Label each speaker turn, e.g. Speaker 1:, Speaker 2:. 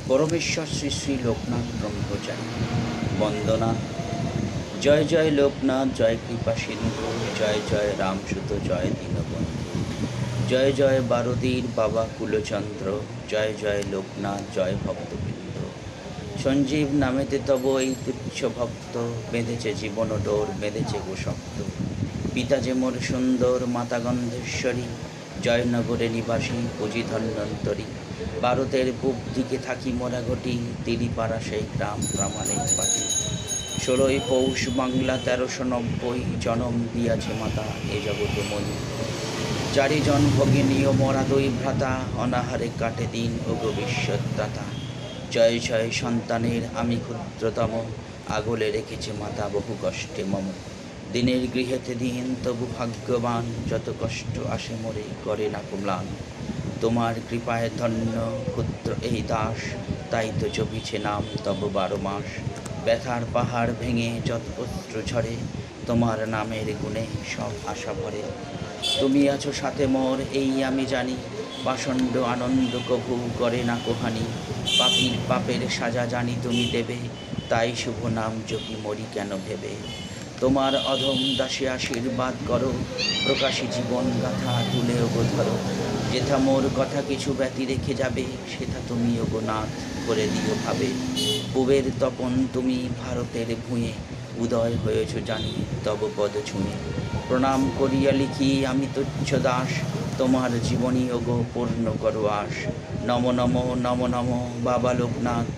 Speaker 1: পরমেশ্বর শ্রী শ্রী লোকনাথ ব্রহ্মচারী বন্দনা। জয় জয় লোকনাথ, জয় কৃপা সিন্ধু, জয় জয় রামসুত, জয় দীনবন্ধু, জয় জয় বারদীর বাবা কুলচন্দ্র, জয় জয় লোকনাথ, জয় ভক্তবৃন্দ। সঞ্জীব নামেতে তব এই তুচ্ছ ভক্ত, বেঁধেছে জীবন ডোর, বেঁধেছে গো শক্ত। পিতা যে মোর সুন্দর, মাতা গন্ধেশ্বরী, জয়নগরে নিবাসী পুঁজি ধন্বন্তরী। ভারতের পূব দিকে থাকি মোরা ঘটি, তিরিপাড়া সেই গ্রাম প্রামাণিক পাটি। 16ই পৌষ বাংলা 1390, জনম দিয়াছে মাতা এ জগতে মই। চারিজন ভগিনীয় মোরা দুই ভ্রাতা, অনাহারে কাটে দিন ওগো বিশ্বদাতা। জয় জয় সন্তানের আমি ক্ষুদ্রতম, আগলে রেখেছে মাতা বহু কষ্টে মম। দিনের গৃহেতে দিন তবু ভাগ্যবান, যত কষ্ট আসে মোরে করে না কুম্লান। তোমার কৃপায় ধন্য ক্ষুদ্র এই দাস, তাই তো জপিছে নাম তব 12 মাস। ব্যথার পাহাড় ভেঙে যত অশ্রু ঝরে, তোমার নামের গুণে সব আশা ভরে। তুমি আছো সাথে মোর এই আমি জানি, পাষণ্ড আনন্দ কভু করে না কোহানি। পাপীর পাপের সাজা জানি তুমি দেবে, তাই শুভ নাম জপি মরি কেন ভেবে। তোমার অধম দাসে আশীর্বাদ করো, প্রকাশী জীবন গাথা তুলে ওগো ধরো। যেথা মোর কথা কিছু ব্যতি রেখে যাবে, সেথা তুমি ওগো নাথ করে দিও ভাবে। পূবের তপন তুমি ভারতের ভূঁয়ে, উদয় হয়েছ জানি তব পদ ছুঁয়ে। প্রণাম করিয়া লিখি আমি তুচ্ছ দাস, তোমার জীবনী ওগো পূর্ণ করো আশ। নম নম নম নম বাবা লোকনাথ,